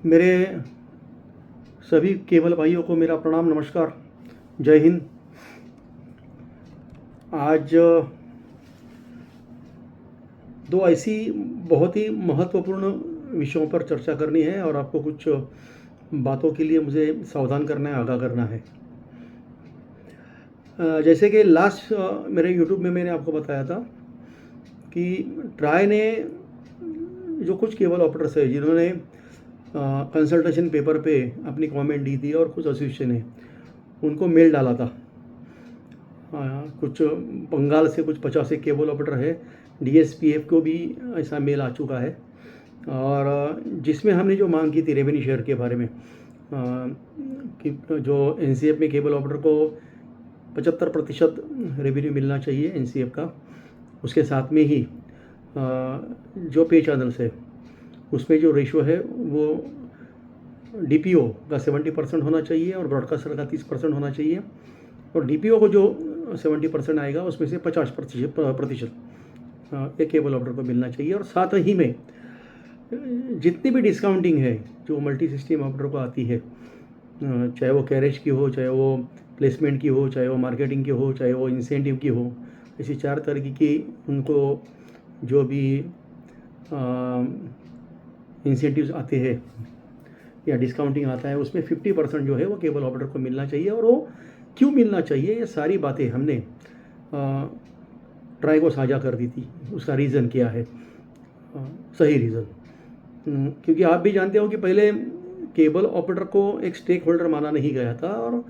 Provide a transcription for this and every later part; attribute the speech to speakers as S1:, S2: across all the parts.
S1: मेरे सभी केबल भाइयों को मेरा प्रणाम, नमस्कार, जय हिंद। आज दो ऐसी बहुत ही महत्वपूर्ण विषयों पर चर्चा करनी है और आपको कुछ बातों के लिए मुझे सावधान करना है, आगाह करना है। जैसे कि लास्ट मेरे यूट्यूब में मैंने आपको बताया था कि ट्राई ने जो कुछ केबल ऑपरेटर्स है जिन्होंने कंसल्टेशन पेपर पे अपनी कमेंट दी थी और कुछ एसोसिएशन है उनको मेल डाला था। कुछ बंगाल से कुछ 50 एक केबल ऑपरेटर है, डीएसपीएफ को भी ऐसा मेल आ चुका है और जिसमें हमने जो मांग की थी रेवेन्यू शेयर के बारे में कि जो एनसीएफ में केबल ऑपरेटर को 75% रेवेन्यू मिलना चाहिए एनसीएफ का, उसके साथ में ही जो पे चैनल्स है उसमें जो रेशो है वो डीपीओ का 70% होना चाहिए और ब्रॉडकास्टर का 30% होना चाहिए और डीपीओ को जो 70% आएगा उसमें से 50% एक केबल ऑपरेटर को मिलना चाहिए। और साथ ही में जितनी भी डिस्काउंटिंग है जो मल्टी सिस्टम ऑपरेटर को आती है, चाहे वो कैरेज की हो, चाहे वो प्लेसमेंट की हो, चाहे वो मार्केटिंग की हो, चाहे वो इंसेंटिव की हो, ऐसी 4 तरह की उनको जो भी इंसेंटिव्स आते हैं या डिस्काउंटिंग आता है उसमें 50% जो है वो केबल ऑपरेटर को मिलना चाहिए। और वो क्यों मिलना चाहिए, ये सारी बातें हमने ट्राई को साझा कर दी थी। उसका रीज़न क्या है, सही रीज़न, क्योंकि आप भी जानते हो कि पहले केबल ऑपरेटर को एक स्टेक होल्डर माना नहीं गया था और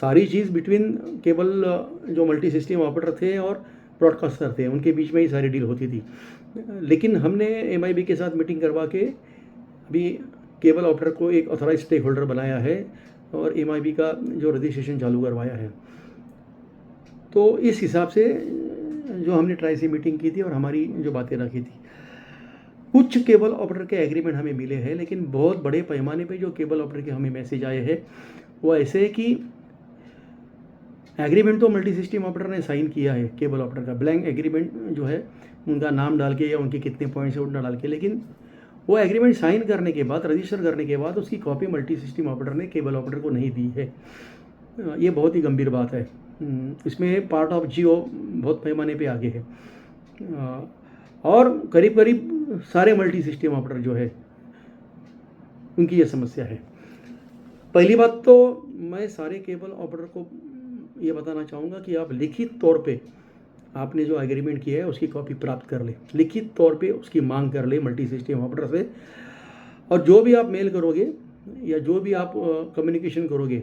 S1: सारी चीज़ बिटवीन केबल जो मल्टी सिस्टम ऑपरेटर थे और ब्रॉडकास्टर थे उनके बीच में ही सारी डील होती थी। लेकिन हमने एमआईबी के साथ मीटिंग करवा के अभी केबल ऑपरेटर को एक ऑथराइज स्टेक होल्डर बनाया है और एमआईबी का जो रजिस्ट्रेशन चालू करवाया है। तो इस हिसाब से जो हमने ट्राई से मीटिंग की थी और हमारी जो बातें रखी थी, कुछ केबल ऑपरेटर के एग्रीमेंट हमें मिले हैं, लेकिन बहुत बड़े पैमाने पे जो केबल ऑपरेटर के हमें मैसेज आए हैं वो ऐसे है कि एग्रीमेंट तो मल्टी सिस्टम ऑपरेटर ने साइन किया है, केबल ऑपरेटर का ब्लैंक एग्रीमेंट जो है उनका नाम डाल के या उनके कितने पॉइंट्स है उतना डाल के, लेकिन वो एग्रीमेंट साइन करने के बाद, रजिस्टर करने के बाद उसकी कॉपी मल्टी सिस्टम ऑपरेटर ने केबल ऑपरेटर को नहीं दी है। ये बहुत ही गंभीर बात है। इसमें पार्ट ऑफ जियो बहुत पैमाने पे आगे है और करीब करीब सारे मल्टी सिस्टम ऑपरेटर जो है उनकी ये समस्या है। पहली बात तो मैं सारे केबल ऑपरेटर को ये बताना चाहूँगा कि आप लिखित तौर पे आपने जो एग्रीमेंट किया है उसकी कॉपी प्राप्त कर ले, लिखित तौर पे उसकी मांग कर ले मल्टी सिस्टम ऑपरेटर से। और जो भी आप मेल करोगे या जो भी आप कम्युनिकेशन करोगे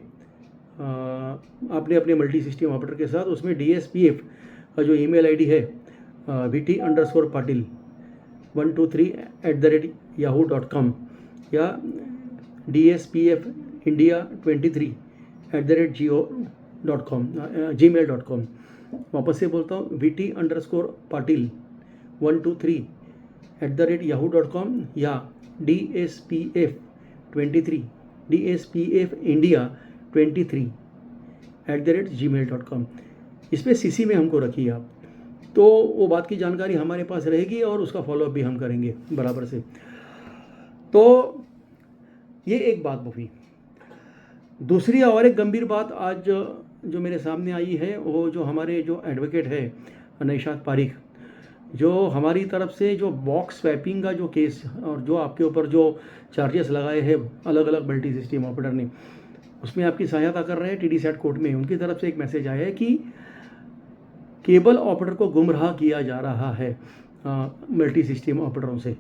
S1: आपने अपने मल्टी सिस्टम ऑपरेटर के साथ, उसमें डीएसपीएफ का जो ईमेल आईडी है vt_patil123@yahoo.com या dspfindia23@gmail.com वापस से बोलता हूँ, vt_patil123@yahoo.com या dspf23 इस पर सीसी में हमको रखिए आप, तो वो बात की जानकारी हमारे पास रहेगी और उसका फॉलोअप भी हम करेंगे बराबर से। तो ये एक बात हुई। दूसरी और एक गंभीर बात आज जो मेरे सामने आई है वो जो हमारे जो एडवोकेट है नैशाद पारिक, जो हमारी तरफ से जो बॉक्स स्वैपिंग का जो केस और जो आपके ऊपर जो चार्जेस लगाए हैं अलग अलग मल्टी सिस्टम ऑपरेटर ने, उसमें आपकी सहायता कर रहे हैं टीडीसैट कोर्ट में। उनकी तरफ से एक मैसेज आया है कि केबल ऑपरेटर को गुमराह किया जा रहा है मल्टी सिस्टम ऑपरेटरों से।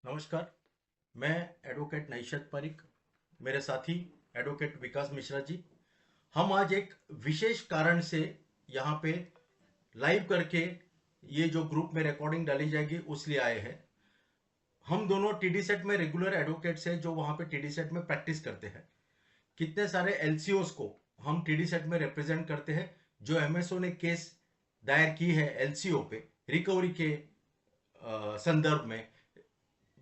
S2: नमस्कार, मैं एडवोकेट नैशाद पारिक, मेरे साथी एडवोकेट विकास मिश्रा जी। हम आज एक विशेष कारण से यहाँ पे लाइव करके ये जो ग्रुप में रिकॉर्डिंग डाली जाएगी उसलिए आए हैं। हम दोनों टीडीसेट में रेगुलर एडवोकेट्स हैं जो वहाँ पे टीडीसेट में प्रैक्टिस करते हैं। कितने सारे एलसीओस को हम टीडीसेट में रिप्रेजेंट करते हैं। जो एमएसओ ने केस दायर की है एलसीओ पे रिकवरी के संदर्भ में,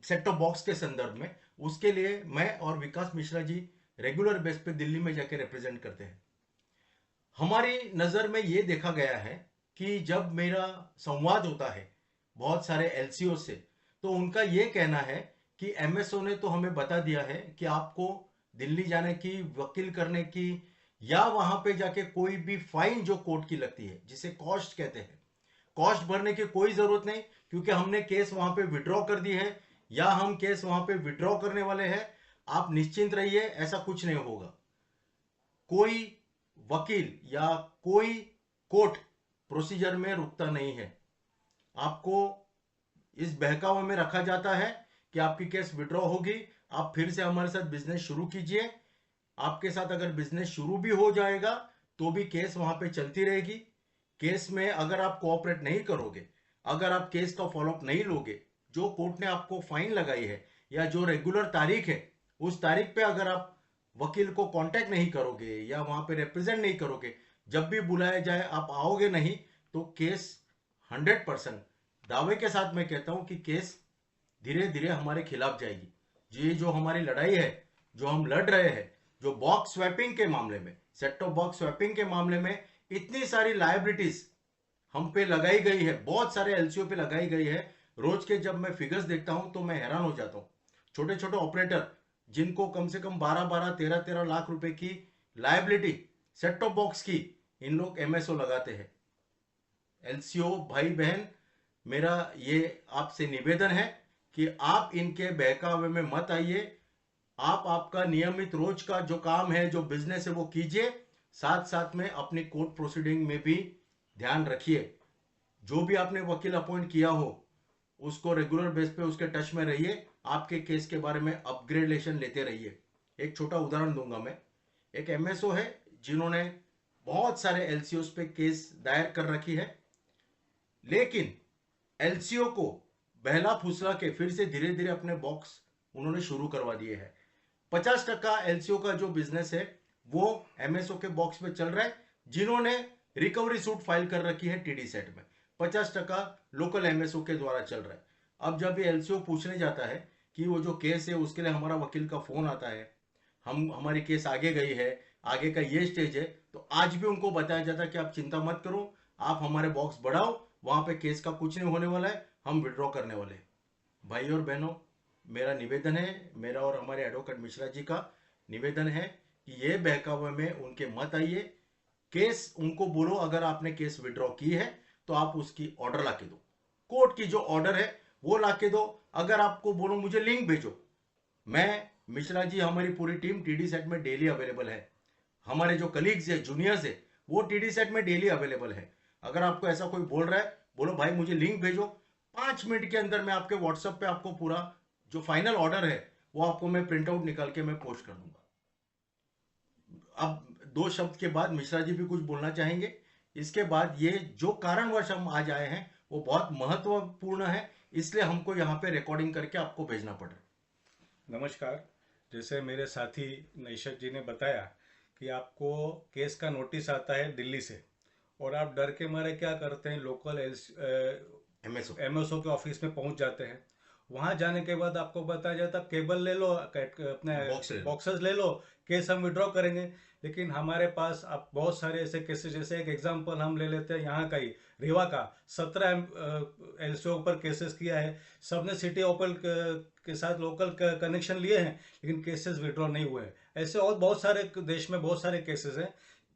S2: सेट टॉप बॉक्स के संदर्भ में, उसके लिए मैं और विकास मिश्रा जी रेगुलर बेस पे दिल्ली में जाके रिप्रेजेंट करते हैं। हमारी नजर में ये देखा गया है कि जब मेरा संवाद होता है बहुत सारे एलसीओ से, तो उनका ये कहना है कि एमएसओ ने तो हमें बता दिया है कि आपको दिल्ली जाने की, वकील करने की, या वहां पे जाके कोई भी फाइन जो कोर्ट की लगती है, जिसे कॉस्ट कहते हैं, कॉस्ट भरने की कोई जरूरत नहीं, क्योंकि हमने केस वहां पे विड्रॉ कर दी है, या हम केस वहां पे विड्रॉ करने वाले हैं। आप निश्चिंत रहिए, ऐसा कुछ नहीं होगा। कोई वकील या कोई कोर्ट प्रोसीजर में रुकता नहीं है। आपको इस बहकावे में रखा जाता है कि आपकी केस विड्रॉ होगी, आप फिर से हमारे साथ बिजनेस शुरू कीजिए। आपके साथ अगर बिजनेस शुरू भी हो जाएगा तो भी केस वहां पे चलती रहेगी। केस में अगर आप कोऑपरेट नहीं करोगे, अगर आप केस का फॉलोअप नहीं लोगे, जो कोर्ट ने आपको फाइन लगाई है या जो रेगुलर तारीख है, उस तारीख पे अगर आप वकील को कांटेक्ट नहीं करोगे या वहां पे रिप्रेजेंट नहीं करोगे, जब भी बुलाया जाए आप आओगे नहीं, तो केस 100% दावे के साथ मैं कहता हूं कि केस धीरे धीरे हमारे खिलाफ जाएगी। ये जो हमारी लड़ाई है, जो हम लड़ रहे हैं, जो बॉक्स स्वैपिंग के मामले में, सेट टॉप बॉक्स स्वैपिंग के मामले में इतनी सारी लायबिलिटीज हम पे लगाई गई है, बहुत सारे एलसीओ पे लगाई गई है। रोज के जब मैं फिगर्स देखता हूं तो मैं हैरान हो जाता हूं। छोटे छोटे ऑपरेटर जिनको कम से कम 12-12, 13-13 लाख रुपए की लायबिलिटी सेट टॉप बॉक्स की, इन लोग एमएसओ लगाते हैं। एलसीओ भाई बहन, मेरा ये आपसे निवेदन है कि आप इनके बहकावे में मत आइए। आप आपका नियमित रोज का जो काम है, जो बिजनेस है, वो कीजिए। साथ साथ में अपनी कोर्ट प्रोसीडिंग में भी ध्यान रखिए। जो भी आपने वकील अपॉइंट किया हो, उसको रेगुलर बेस पे उसके टच में रहिए। आपके केस के बारे में अपग्रेडेशन लेते रहिए। एक छोटा उदाहरण दूंगा मैं। एक एमएसओ है जिन्होंने बहुत सारे एलसीओस पे केस दायर कर रखी है, लेकिन एलसीओ को बहला फुसला के फिर से धीरे धीरे अपने बॉक्स उन्होंने शुरू करवा दिए हैं। 50% एलसीओ का जो बिजनेस है वो एमएसओ के बॉक्स में चल रहा है, जिन्होंने रिकवरी सूट फाइल कर रखी है टीडी सेट में। 50% लोकल एमएसओ के द्वारा चल रहा है। अब जब ये एलसीओ पूछने जाता है कि वो जो केस है उसके लिए हमारा वकील का फोन आता है, हमारी केस आगे गई है, आगे का ये स्टेज है, तो आज भी उनको बताया जाता है कि आप चिंता मत करो, आप हमारे बॉक्स बढ़ाओ, वहां पे केस का कुछ नहीं होने वाला है, हम विड्रॉ करने वाले हैं। भाई और बहनों, मेरा निवेदन है, मेरा और हमारे एडवोकेट मिश्रा जी का निवेदन है कि ये बहकावे में उनके मत आइए। केस उनको बोलो, अगर आपने केस विड्रॉ की है तो आप उसकी ऑर्डर ला के दो, कोर्ट की जो ऑर्डर है वो ला के दो। अगर आपको बोलो मुझे लिंक भेजो, मैं, मिश्रा जी, हमारी पूरी टीम टीडी सेट में डेली अवेलेबल है। हमारे जो कलीग्स है, जूनियर्स है, वो टीडी सेट में डेली अवेलेबल है। अगर आपको ऐसा कोई बोल रहा है, बोलो भाई मुझे लिंक भेजो, 5 मिनट के अंदर मैं आपके व्हाट्सएप पे आपको पूरा जो फाइनल ऑर्डर है वो आपको मैं प्रिंट आउट निकाल के मैं पोस्ट कर दूंगा। अब 2 शब्द के बाद मिश्रा जी भी कुछ बोलना चाहेंगे। इसके बाद ये जो कारणवश हम आज आए हैं वो बहुत महत्वपूर्ण है, इसलिए हमको यहाँ पे रिकॉर्डिंग करके आपको भेजना पड़ रहा है।
S3: नमस्कार। जैसे मेरे साथी नैशत जी ने बताया कि आपको केस का नोटिस आता है दिल्ली से, और आप डर के मारे क्या करते हैं, लोकल एमएसओ के ऑफिस में पहुंच जाते हैं। वहां जाने के बाद आपको बताया जाता केबल ले लो, अपने बॉक्सेस ले लो, केस हम विड्रॉ करेंगे। लेकिन हमारे पास अब बहुत सारे ऐसे केसेस, जैसे एक एग्जांपल हम ले लेते हैं यहाँ का ही, रीवा का 17 एलसीओ पर केसेस किया है। सबने सिटी ओपल के साथ लोकल कनेक्शन लिए हैं, लेकिन केसेस विड्रॉ नहीं हुए हैं। ऐसे और बहुत सारे देश में बहुत सारे केसेस हैं,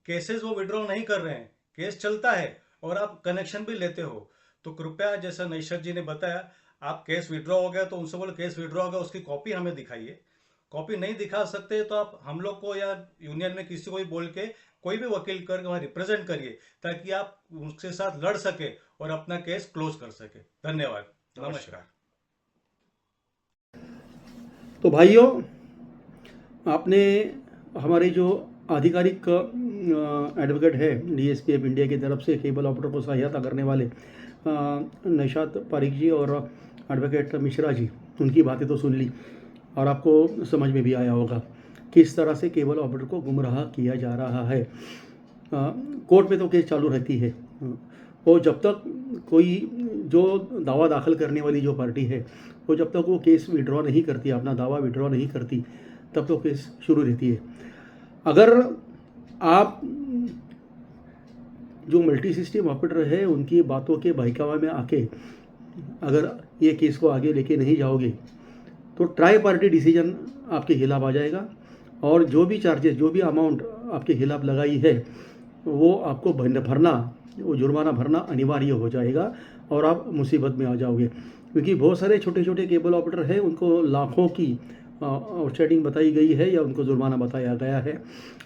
S3: केसेस वो विड्रॉ नहीं कर रहे हैं, केस चलता है और आप कनेक्शन भी लेते हो। तो कृपया, जैसा नैशत जी ने बताया, आप केस विड्रॉ हो गया तो उनसे बोलो केस विड्रॉ हो गया, उसकी कॉपी हमें दिखाइए। कॉपी नहीं दिखा सकते तो आप हम लोग को या यूनियन में किसी को भी बोल के कोई भी वकील कर वहाँ रिप्रेजेंट करिए, ताकि आप उसके साथ लड़ सके और अपना केस क्लोज कर सके। धन्यवाद, नमस्कार।
S1: तो भाइयों, आपने हमारे जो आधिकारिक एडवोकेट है डीएसपी ऑफ इंडिया की तरफ से केबल ऑपरेटर को सहायता करने वाले नौशाद पारिक जी और एडवोकेट मिश्रा जी, उनकी बातें तो सुन ली और आपको समझ में भी आया होगा किस तरह से केबल ऑपरेटर को गुमराह किया जा रहा है। कोर्ट में तो केस चालू रहती है, और जब तक कोई जो दावा दाखिल करने वाली जो पार्टी है वो जब तक वो केस विड्रॉ नहीं करती, अपना दावा विड्रॉ नहीं करती, तब तो केस शुरू रहती है। अगर आप जो मल्टी सिस्टम ऑपरेटर है उनकी बातों के बहकावे में आके अगर ये केस को आगे लेके नहीं जाओगे तो ट्राई पार्टी डिसीजन आपके खिलाफ आ जाएगा और जो भी चार्जेस, जो भी अमाउंट आपके खिलाफ लगाई है वो आपको भरना, वो जुर्माना भरना अनिवार्य हो जाएगा और आप मुसीबत में आ जाओगे। क्योंकि बहुत सारे छोटे छोटे केबल ऑपरेटर हैं, उनको लाखों की आउटस्टैंडिंग बताई गई है या उनको जुर्माना बताया गया है,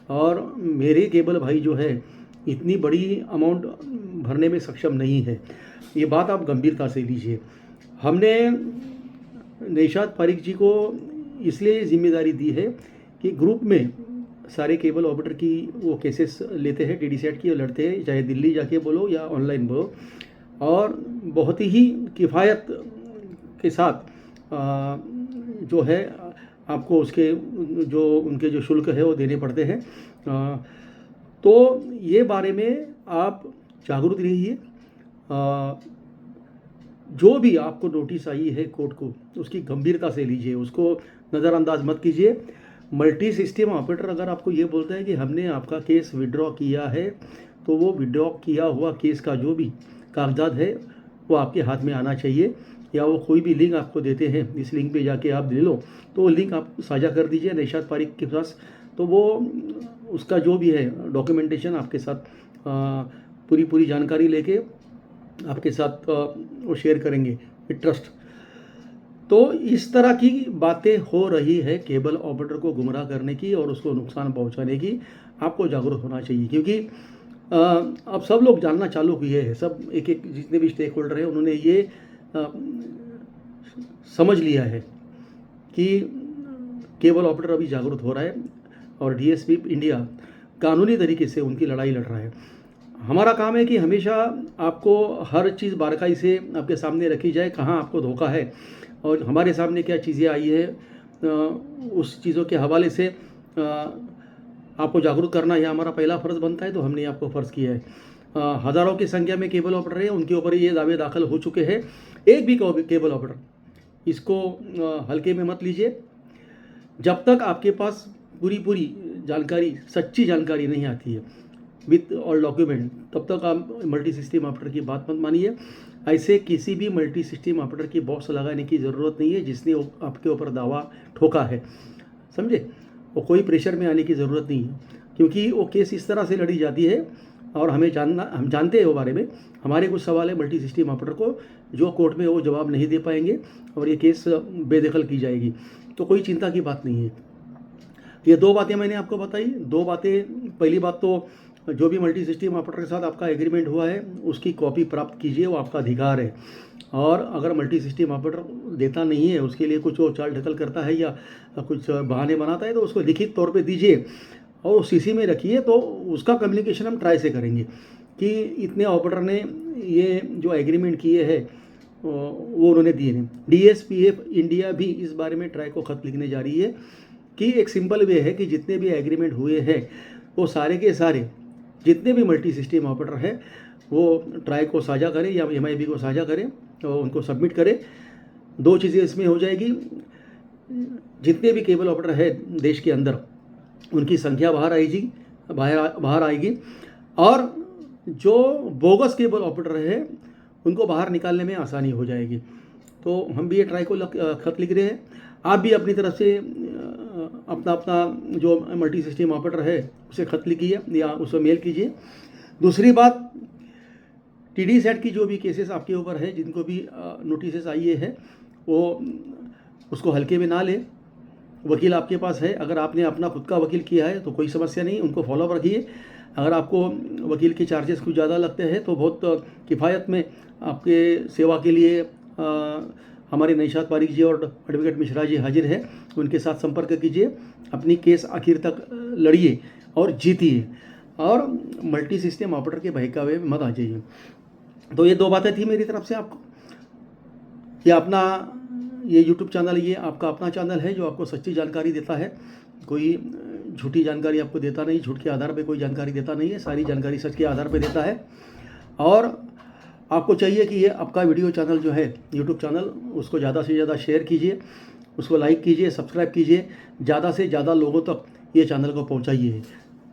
S1: और मेरे केबल भाई जो है इतनी बड़ी अमाउंट भरने में सक्षम नहीं है। ये बात आप गंभीरता से लीजिए। हमने नौशाद पारिक जी को इसलिए जिम्मेदारी दी है कि ग्रुप में सारे केबल ऑपरेटर की वो केसेस लेते हैं, TDSAT की लड़ते हैं, चाहे दिल्ली जाके बोलो या ऑनलाइन बोलो, और बहुत ही किफ़ायत के साथ जो है आपको उसके जो उनके जो शुल्क है वो देने पड़ते हैं। तो ये बारे में आप जागरूक रहिए। जो भी आपको नोटिस आई है कोर्ट को, उसकी गंभीरता से लीजिए, उसको नज़रअंदाज मत कीजिए। मल्टी सिस्टम ऑपरेटर अगर आपको ये बोलता है कि हमने आपका केस विड्रॉ किया है, तो वो विड्रॉ किया हुआ केस का जो भी कागजात है वो आपके हाथ में आना चाहिए, या वो कोई भी लिंक आपको देते हैं, इस लिंक पे जाके आप ले लो, तो वो लिंक आप साझा कर दीजिए नौशाद पारिक के पास, तो वो उसका जो भी है डॉक्यूमेंटेशन आपके साथ पूरी जानकारी लेके आपके साथ वो शेयर करेंगे विद ट्रस्ट। तो इस तरह की बातें हो रही है केबल ऑपरेटर को गुमराह करने की और उसको नुकसान पहुंचाने की। आपको जागरूक होना चाहिए, क्योंकि अब सब लोग जानना चालू किए हैं, सब एक जितने भी स्टेक होल्डर हैं उन्होंने ये समझ लिया है कि केबल ऑपरेटर अभी जागरूक हो रहा है और DSP इंडिया कानूनी तरीके से उनकी लड़ाई लड़ रहा है। हमारा काम है कि हमेशा आपको हर चीज़ बारीकाई से आपके सामने रखी जाए, कहाँ आपको धोखा है और हमारे सामने क्या चीज़ें आई है, उस चीज़ों के हवाले से आपको जागरूक करना यह हमारा पहला फ़र्ज़ बनता है, तो हमने आपको फ़र्ज़ किया है। हज़ारों की संख्या में केबल ऑपरेटर हैं, उनके ऊपर ये दावे दाखिल हो चुके हैं। एक भी केबल ऑपरेटर इसको हल्के में मत लीजिए। जब तक आपके पास पूरी जानकारी, सच्ची जानकारी नहीं आती है विथ ऑल डॉक्यूमेंट, तब तक आप मल्टी सिस्टम ऑपरेटर की बात मत मानिए। ऐसे किसी भी मल्टी सिस्टम ऑपरेटर की बॉक्स लगाने की ज़रूरत नहीं है जिसने आपके ऊपर दावा ठोका है, समझे। वो कोई प्रेशर में आने की ज़रूरत नहीं है, क्योंकि वो केस इस तरह से लड़ी जाती है और हम जानते हैं वो बारे में। हमारे कुछ सवाल है मल्टी सिस्टम ऑपरेटर को जो कोर्ट में वो जवाब नहीं दे पाएंगे और ये केस बेदखल की जाएगी, तो कोई चिंता की बात नहीं है। ये दो बातें मैंने आपको बताई। दो बातें, पहली बात तो जो भी मल्टी सिस्टम ऑपरेटर के साथ आपका एग्रीमेंट हुआ है उसकी कॉपी प्राप्त कीजिए, वो आपका अधिकार है। और अगर मल्टी सिस्टम ऑपरेटर देता नहीं है, उसके लिए कुछ वो चाल ढकल करता है या कुछ बहाने बनाता है, तो उसको लिखित तौर पे दीजिए और CC में रखिए, तो उसका कम्युनिकेशन हम ट्राई से करेंगे कि इतने ऑपरेटर ने ये जो एग्रीमेंट किए हैं वो उन्होंने दिए नहीं। DSPF इंडिया भी इस बारे में ट्राई को ख़त लिखने जा रही है कि एक सिंपल वे है कि जितने भी एग्रीमेंट हुए हैं वो सारे के सारे जितने भी मल्टी सिस्टम ऑपरेटर है वो ट्राई को साझा करें या MIB को साझा करें और उनको सबमिट करें। दो चीज़ें इसमें हो जाएगी, जितने भी केबल ऑपरेटर है देश के अंदर उनकी संख्या बाहर आएगी और जो बोगस केबल ऑपरेटर है उनको बाहर निकालने में आसानी हो जाएगी। तो हम भी ये ट्राई को खत लिख रहे हैं। आप भी अपनी तरफ से अपना जो मल्टी सिस्टम ऑपरेटर है उसे खत लिखिए या उसे मेल कीजिए। दूसरी बात, TDSAT की जो भी केसेस आपके ऊपर है, जिनको भी नोटिस आई है, वो उसको हल्के में ना लें। वकील आपके पास है, अगर आपने अपना खुद का वकील किया है तो कोई समस्या नहीं, उनको फॉलोअप रखिए। अगर आपको वकील के चार्जेस कुछ ज़्यादा लगते हैं तो बहुत किफ़ायत में आपके सेवा के लिए हमारे नौशाद पारिक जी और एडवोकेट मिश्रा जी हाजिर है, उनके साथ संपर्क कीजिए, अपनी केस आखिर तक लड़िए और जीतिए और मल्टी सिस्टम ऑपरेटर के बहकावे में मत आ जाइए। तो ये दो बातें थी मेरी तरफ से आपको। ये YouTube चैनल, ये आपका अपना चैनल है जो आपको सच्ची जानकारी देता है, कोई झूठी जानकारी आपको देता नहीं, झूठ के आधार पे कोई जानकारी देता नहीं है, सारी जानकारी सच के आधार पे देता है। और आपको चाहिए कि ये आपका वीडियो चैनल जो है YouTube चैनल, उसको ज़्यादा से ज़्यादा शेयर कीजिए, उसको लाइक कीजिए, सब्सक्राइब कीजिए, ज़्यादा से ज़्यादा लोगों तक ये चैनल को पहुँचाइए।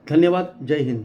S1: धन्यवाद। जय हिंद।